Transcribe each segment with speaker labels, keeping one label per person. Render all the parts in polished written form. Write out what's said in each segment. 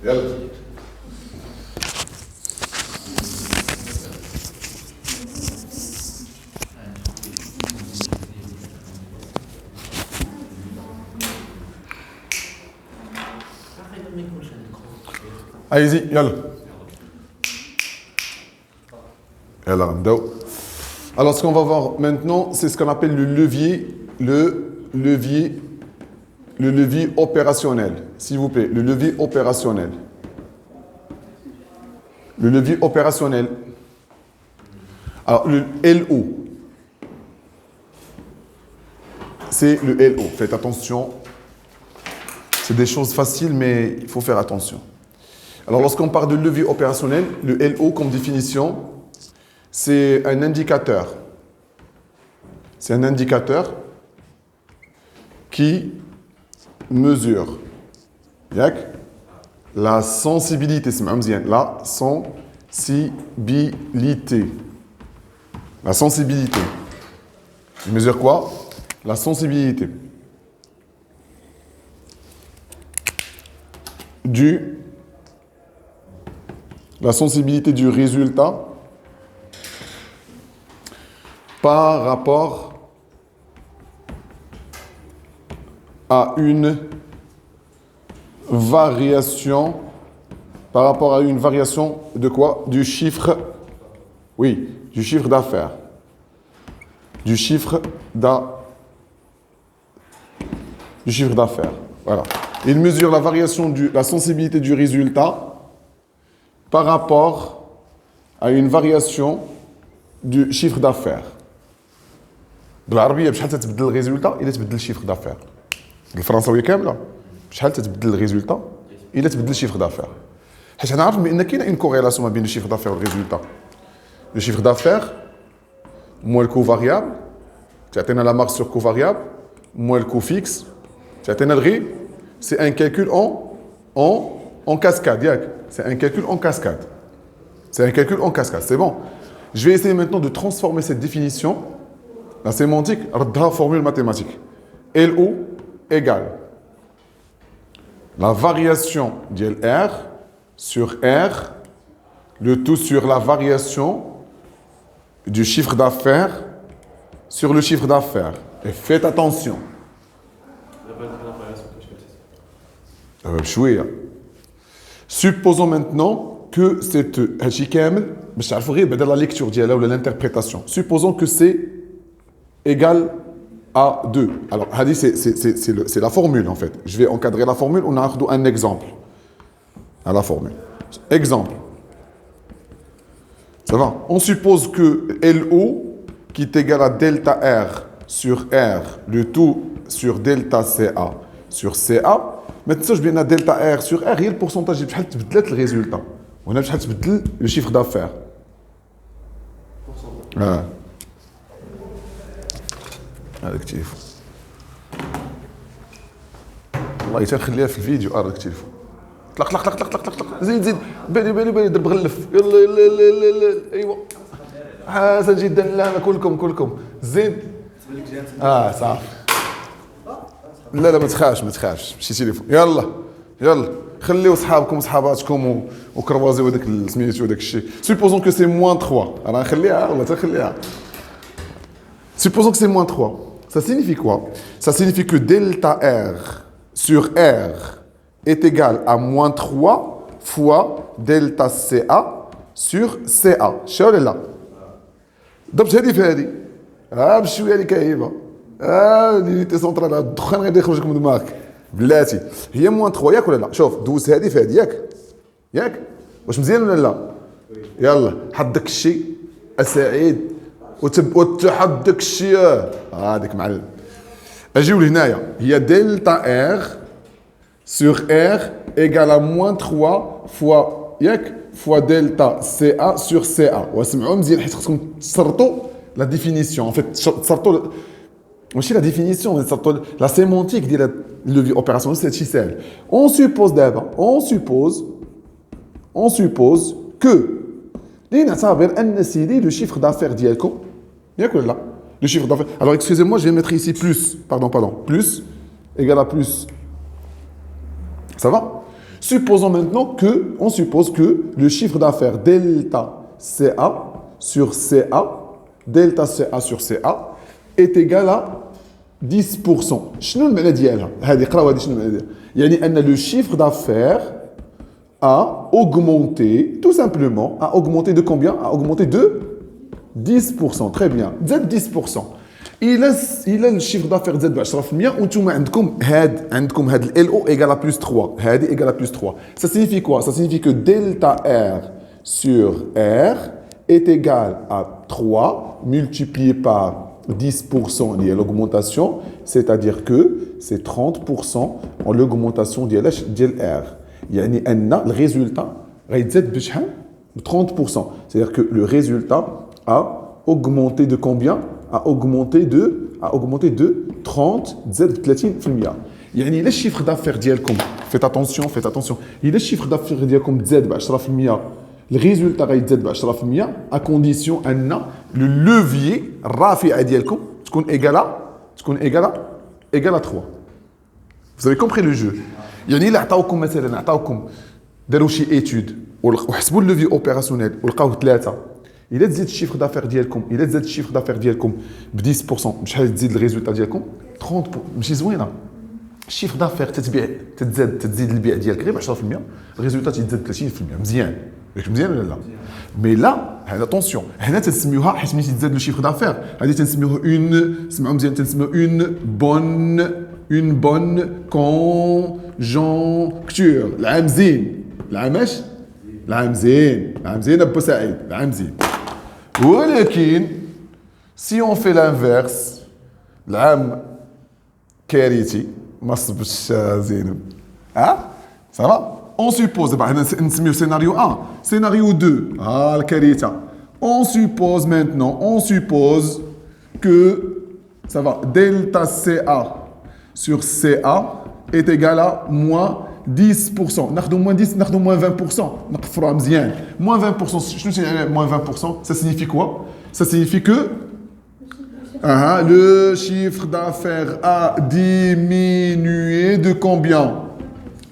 Speaker 1: يلا. Allez-y, yalla. Yalla, Ramdao. Alors, ce qu'on va voir maintenant, c'est ce qu'on appelle le levier opérationnel. S'il vous plaît, le levier opérationnel. Le levier opérationnel. Alors, le LO. C'est le LO. Faites attention. C'est des choses faciles, mais il faut faire attention. Alors, lorsqu'on parle de levier opérationnel, le LO, comme définition, c'est un indicateur. C'est un indicateur qui mesure la sensibilité. La sensibilité. La sensibilité. Il mesure quoi? La sensibilité la sensibilité du résultat par rapport à une variation, de quoi? Du chiffre, oui, du chiffre d'affaires. Du chiffre d'affaires, voilà. Il mesure la variation la sensibilité du résultat par rapport à une variation du chiffre d'affaires. بالعربيه بشحال تتبدل الريزولتا الا تبدل الشيفر دافير. بالفرنساويه كامله بشحال تتبدل الريزولتا الا تبدل الشيفر دافير. حيت انا عارف بان كاينه اون كوريلاسيون ما بين الشيفر دافير والريزولتا. لو شيفر دافير موان الكو فاريابل تعطينا لا مارج سور كو فاريابل موان الكو فيكس تعطينا الغي. C'est un calcul en cascade. C'est un calcul en cascade. C'est un calcul en cascade. C'est bon. Je vais essayer maintenant de transformer cette définition, la sémantique, en formule mathématique. LO égale la variation de R sur R, le tout sur la variation du chiffre d'affaires sur le chiffre d'affaires. Et faites attention. Supposons maintenant que cette la lecture ou l'interprétation. Supposons que c'est égal à 2. Alors, c'est la formule en fait. Je vais encadrer la formule. On a un exemple à la formule. Exemple. Ça va? On suppose que LO qui est égal à delta R sur R, le tout sur delta CA sur CA. ما تنساوش بان دلتا ار سور ار هي البورسونتاج اللي بشحال تبدلات الريزولتا وهنا بشحال تبدل لو شيفر دافير. هذاك التليفون والله تنخليها في الفيديو. هذاك التليفون طلق طلق طلق طلق طلق طلق زيد بالي ضرب غلف. يلا ايوا حسن جدا. لا كلكم زيد. صافي. لا ما تخافش ماشي تليفون. يلا خليو صحابكم وصحاباتكم وكروازيو هذاك سميتو هذاك الشيء. سوبوزون كو سي موان 3. انا نخليها والله تخليها. Supposons que c'est moins 3. Ça signifie quoi? Ça signifie que delta R sur R est égal à moins 3 fois delta CA sur CA. شاول لا ضربت هذه في هذه. بشويه اللي كايبه. لينيتي سونطرال الدخان غادي يخرج لك من دماغك بلاتي. هي موان 3 ياك ولا لا؟ شوف دوز هذه في هذه ياك واش مزيان ولا لا؟ يلا حط داك الشيء اسعيد وتحط داك الشيء هذيك معلم. اجيو لهنايا هي دلتا ار سور ار ايغال ا موان 3 فوا ياك فوا دلتا سي ا سور سي ا. واسمعوا مزيان حيت خصكم تسرطوا لا ديفينيسيون. ان فيت تسرطوا ماشي لا ديفينيسيون تسرطوا لا سيمونتيك ديال لو في اوبيراسيون. سي هادشي ساهل. اون سوبوز دابا اون سوبوز كو لنعتبر ان سيدي لو شيفر دافير ديالكم ياك ولا لا؟ لو شيفر دافير. Alors excusez-moi, je vais mettre ici plus. Pardon. Plus égale à plus. Ça va? Supposons maintenant que, on suppose que le chiffre d'affaires delta CA sur CA, delta CA sur CA, est égal à 10%. شنو المعنى ديالها؟ هذه قراو هذه شنو المعنى ديالها؟ يعني أن le chiffre d'affaires a augmenté, tout simplement, a augmenté de combien? A augmenté de 10%. Très bien. زاد 10%. إلا الشيفر دافير زاد ب 10% وانتم عندكم هاد ال LO égale à plus 3. هذه égale à plus 3. Ça signifie quoi? Ça signifie que delta R sur R est égal à 3 multiplié par 10% lié à l'augmentation, c'est-à-dire que c'est 30% en l'augmentation ديال R. يعني أن le résultat غيتزاد بشحال؟ 30%. C'est-à-dire que le résultat a augmenté de combien? A augmenté de 30 زاد 30%. يعني إلا الشيفر دافير ديالكم faites attention إلا الشيفر دافير ديالكم تزاد ب 10% le résultat غيتزاد ب 10% à condition أن le levier الرافعة ديالكم تكون égale à 3. Vous avez compris le jeu. يعني إلا عطاوكم مثلا داروا شي ايتود وحسبوا اللوفي اوبيراسيونيل ولقاوه 3 إلا تزيد الشيفر دافير ديالكم ب 10% بشحال تزيد الريزولتا ديالكم 30 ماشي زوينه الشيفر دافير تزيد البيع ديالك غير ب 10% الريزولتا تزيد 30% مزيان ياك مزيان ولا لا مي لا هذا اتونسيون هنا تنسميوها حيت ملي تزاد لو شيفر دافير هذه تنسميوها سمعوا مزيان تنسميوها اون بون كونجونكتور العام زين العام زين ابو سعيد العام زين ولكن سي اون في لانفيرس العام كارثي ما صبش زينب صافا اون سوبوز دابا حنا نسميو سيناريو 1 سيناريو 2 الكارثه اون سوبوز مانتنون اون سوبوز كو ça va delta CA sur CA est égal à moins 10%. ناخذوا moins 10 ناخذوا moins 20%. نقفروها مزيان. Moins 20%. شنو يعني moins 20%? Ça signifie quoi? Ça signifie que le chiffre d'affaires a diminué de combien?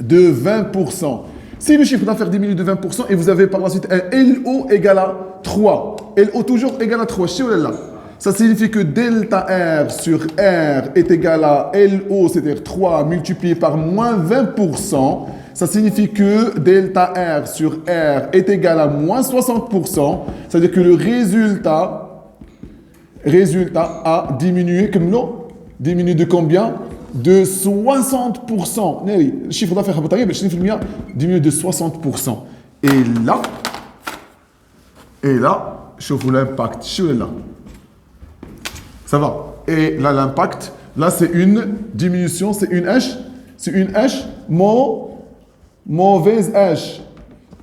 Speaker 1: De 20%. Si le chiffre d'affaires diminue de 20% et vous avez par la suite un LO égal à 3. LO toujours égal à 3. Je sais où elle est là. Ça signifie que delta R sur R est égal à LO, c'est-à-dire 3 multiplié par moins 20%. Ça signifie que delta R sur R est égal à moins 60%. C'est-à-dire que le résultat a diminué, comme l'eau, diminué de combien? De 60%. Le chiffre d'affaires diminue de 60%. Et là, je vous l'impact. Je suis là. Ça va. Et là, l'impact, là, c'est une diminution, c'est une H, mauvaise H.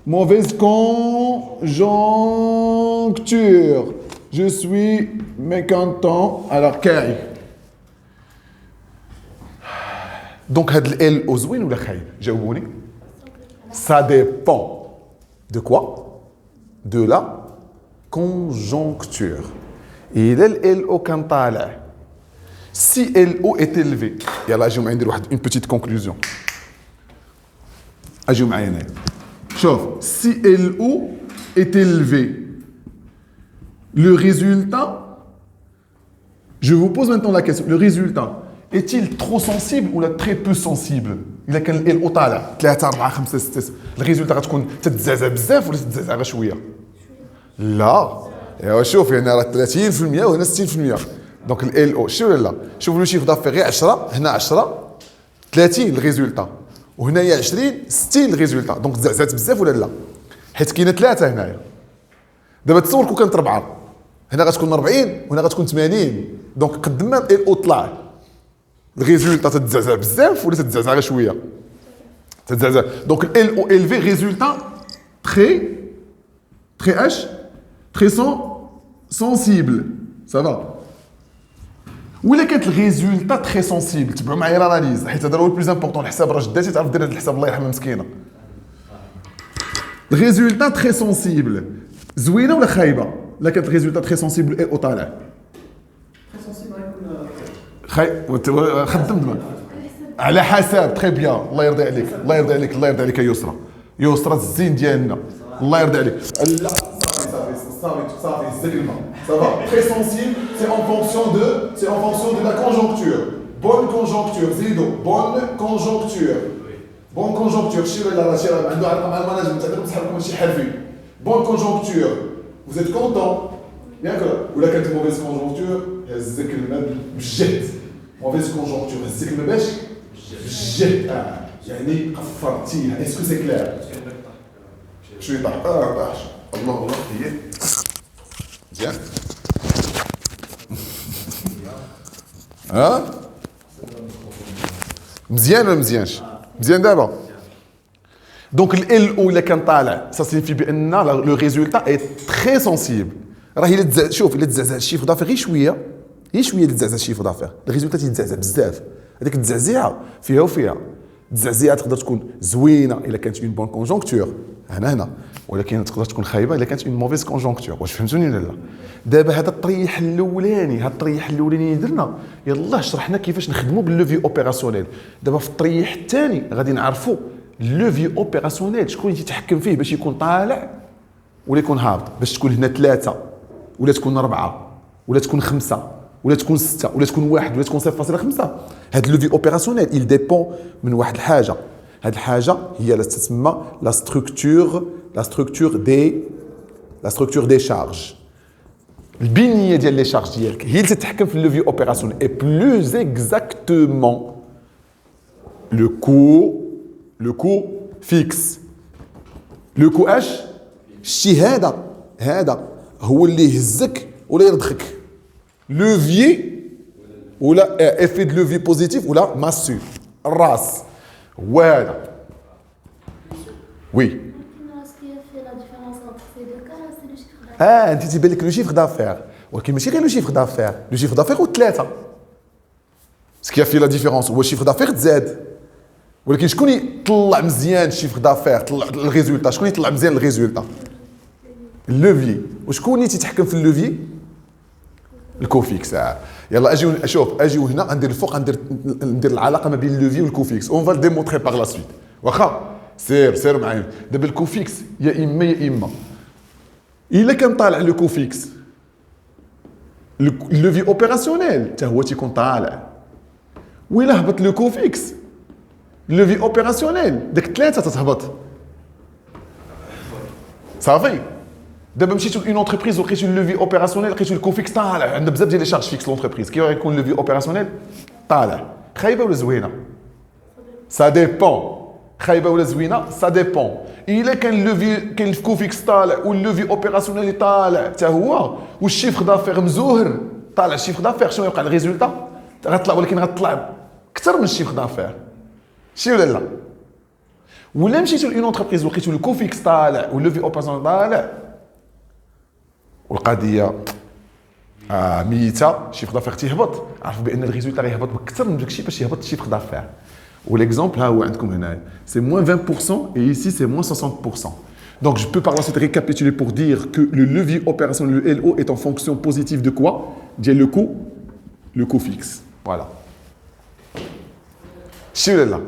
Speaker 1: Mauvaise conjoncture. Je suis mécontent. Alors, Kay. Donc, had L au zouin ou la Kay? Jaoubouni. Ça dépend. De quoi? De la conjoncture. Et LO كان طالع si LO est élevé يلا اجيو معايا ندير واحد une petite conclusion اجيو معايا هنا شوف si LO est élevé le résultat je vous pose maintenant la question le résultat est-il trop sensible ou très peu sensible الا كان LO طالع 3 4 5 6 الريزولتا غتكون تتزعزع بزاف ولا تتزعزع غير شويه لا ايوا شوف يعني راه 30% وهنا 60% دونك ال او شوف لا شوف لو شيف دافير غير 10 هنا 10 30 الريزولتا وهنايا 20 60 الريزولتا دونك تزعزعت بزاف ولا لا حيت كاينه 3 هنايا دابا تصور كون كانت 4 هنا غتكون 40 وهنا غتكون 80 دونك قد ما ال او طلع الريزولتا تتزعزع بزاف ولا تتزعزع غير شويه تتزعزع دونك ال او الفي ريزولتا تري اش très sensible, ça va. Où est le résultat très sensible? Tu peux m'aider l'analyse. C'est le plus important. Le حساب راه جداتي تعرف دير هذا الحساب الله يرحمها مسكينه. Le résultat très sensible. زوينه ولا خايبه؟ لا كانت résultat très sensible اي طالع. très sensible غيكون خدمت على حسب تري بيان. الله يرضي عليك الله يرضي عليك الله يرضي عليك يا يسرى. يسرى الزين ديالنا الله يرضي عليك. لا صافي زيد الماء صافا تري سونسيبل سي اون فونكسيون دو لا كونجونكتور. بون كونجونكتور زيدو بون كونجونكتور. بون كونجونكتور شيري لا شيري عنده علاقه مع الماناجمنت عندكم صحابكم ماشي حرفي. بون كونجونكتور vous êtes content ياك ولا كانت موفيز كونجونكتور هزك الماء بالجهد. موفيز كونجونكتور هزك الماء باش بالجهد يعني قفرتيه. اسكو سي كلير شويه طاح طاحش الله الله هي مزيان ها مزيان ولا مزيانش مزيان دابا. دونك ال او اللي كان طالع سا سينيفي بان لو ريزولتا اي تري سونسيبل. راه الا تزعزع شوف الا تزعزع الشيفر دافير غير شويه اللي تزعزع الشيفر دافير الريزولتا تيتزعزع بزاف. هذيك التزعزيعه فيها وفيها. التزعزيعه تقدر تكون زوينه الا كانت اون بون كونجونكتور هنا ولكن تقدر تكون خايبه الا كانت اون موفيز كونجونكتور. واش فهمتوني ولا لا؟ دابا هذا الطريح الاولاني درنا يلاه شرحنا كيفاش نخدموا باللوفي اوبيراسيونيل. دابا في الطريح الثاني غادي نعرفوا اللوفي اوبيراسيونيل شكون اللي يتحكم فيه باش يكون طالع ولا يكون هابط. باش تكون هنا 3 ولا تكون 4 ولا تكون 5 ولا تكون 6 ولا تكون 1 ولا تكون 0.5. هاد اللوفي اوبيراسيونيل il dépend من واحد الحاجه. هاد الحاجه هي اللي تسمى لا ستركتور دي شارج. البنيه ديال لي شارج ديالك هي اللي تتحكم في اللوفي اوبيراسيونيل. اي بلوز اكزاكتومون لو كو فيكس. لو كو اش الشيء هذا هو اللي يهزك ولا يرضخك. لوفيي ولا افي دو لوفي بوزيتيف ولا ماسو الراس هو هذا. وي انت تيبان لك لو شيفر دافير ولكن ماشي غير لو شيفر دافير. لو شيفر دافير هو 3. سكي في لا ديفيرونس هو الشيفر دافير تزاد ولكن شكون يطلع مزيان الشيفر دافير طلع الريزولتا؟ شكون يطلع مزيان الريزولتا؟ اللوفي. وشكون اللي تيتحكم في اللوفي؟ الكوفيكس. يلا اجيو هنا ندير الفوق ندير العلاقه ما بين اللوفي والكوفيكس. اون فال ديمونطري باغ لا سويت. واخا سير معايا. دابا الكوفيكس يا اما الا كان طالع لو كوفيكس اللوفي اوبيراسيونيل حتى هو تيكون طالع. وإلا هبط لو كوفيكس اللوفي اوبيراسيونيل داك 3 تتهبط صافي. دابا مشيتو اون اونتربريز ولقيتو اللوفي اوبيراسيونيل لقيتو الكوفيكس طالع. عندنا بزاف ديال لي شارج فيكس لونتربريز كي يكون اللوفي اوبيراسيونيل طالع. خايبه ولا زوينه؟ سا ديبون. خايبه ولا زوينه؟ سا ديبون. الا كان اللوفي كاين الكوفيكس طالع واللوفي اوبيراسيونيل طالع حتى هو والشيفر دافير مزوهر طالع الشيفر دافير شنو يوقع الريزولتا؟ غتطلع ولكن غتطلع اكثر من الشيفر دافير. شي ولا لا؟ ولا مشيتو لأون اونتربريز ولقيتو الكوفيكس طالع واللوفي اوبيراسيونيل طالع والقضيه ميته الشيفر دافير تيهبط. عرفوا بان الريزولتا غيهبط بكثر من داكشي باش يهبط الشيفر دافير. وليكزومبل ها هو عندكم هنايا سي moins 20% et ici c'est moins 60%. Donc je peux par la suite récapituler pour dire que le levier opérationnel, le LO, est en fonction positive de quoi? J'ai le coût fixe. Voilà. شي ولا لا؟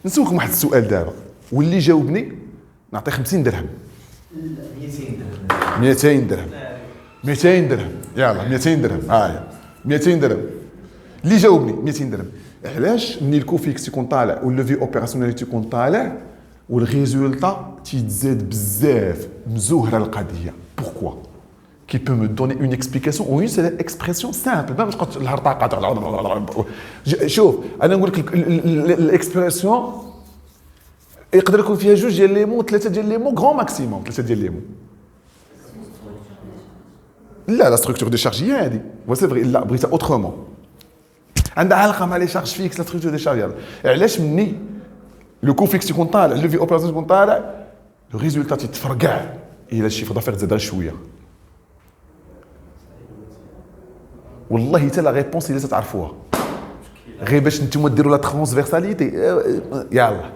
Speaker 1: نسولكم واحد السؤال دابا واللي جاوبني نعطيه 50 درهم. 200 درهم 200 درهم يلا 200 درهم 200 درهم. اللي جاوبني 200 درهم. علاش مني الكوفيكس يكون طالع واللوفي اوبيراسيونيل تيكون طالع والريزولتا تيتزاد بزاف مزوهره القضيه؟ بوركوا؟ Qui peut me donner une explication ou une seule expression simple. ما تقعد الهرطقه. شوف انا نقول لك الاكسبرسيون يقدر يكون فيها 2 ديال لي مو 3 ديال لي مو غران ماكسيموم 3 ديال لي مو. لا ستركتور دي شارج هي هذه سي فري. لا بغيتها اوترومون عندها علاقه مع لي شارج فيكس. لا ستركتور دي شارج علاش مني لو كوفيكس يكون طالع لو في اوبيراسيون يكون طالع لو ريزولتا تيتفرقع الى الشيفر دافير تزاد شويه. والله حتى لا ريبونس اللي تعرفوها غير باش نتوما ديروا لا ترانسفيرساليتي. يلا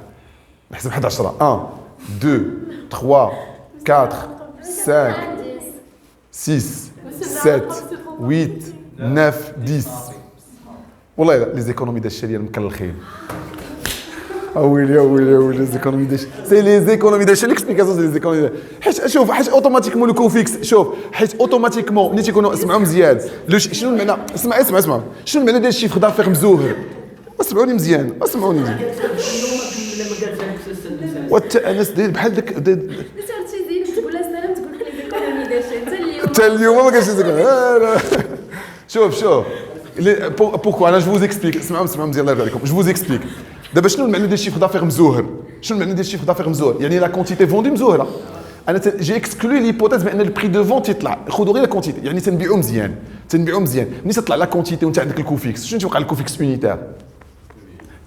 Speaker 1: نحسب 11 1 2 3 4 5 6 7 8 9 10. والله لي زيكونومي ديال الشريه مكلخين. Ah oui, les économies d'échelle. C'est les économies d'échelle. L'explication, c'est les économies d'échelle. حيت اوتوماتيكمون لو كو فيكس شوف حيت اوتوماتيكمون ملي تيكونوا اسمعوا مزيان شنو المعنى اسمع شنو المعنى ديال الشيفر دافير مزوهر اسمعوني مزيان والتأنس ديال بحال داك حتى اليوم ما كانش شوف pourquoi انا je vous explique اسمعوا مزيان الله يرضي عليكم je vous explique دابا شنو المعنى ديال الشيفر دافير مزوهر شنو المعنى ديال الشيفر دافير مزوهر يعني لا كونتيتي فوندي مزوهره انا جي اكسكلو ليبوتيز بان البري دو فونت يطلع خذوا غير لا كونتيتي يعني تنبيعوا مزيان ملي تطلع لا كونتيتي وانت عندك الكوفيكس شنو توقع الكوفيكس يونيتير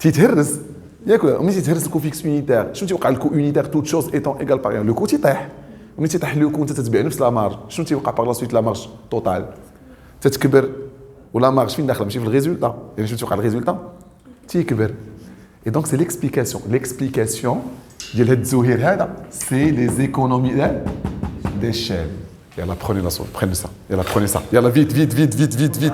Speaker 1: تيتهرس ياك ملي تيتهرس الكوفيكس يونيتير شنو توقع الكو يونيتير توت شوز ايتون ايغال باغ لو كو تيطيح ملي تيطيح لو كو انت تتبيع نفس لا مارج شنو تيوقع باغ لا سويت لا مارج توتال تتكبر ولا مارج فين داخله ماشي في الريزولتا يعني شنو توقع الريزولتا تيكبر et donc c'est l'explication ديال هاد الزهير هذا c'est les économies d'échelle يلا prenez ça يلا vite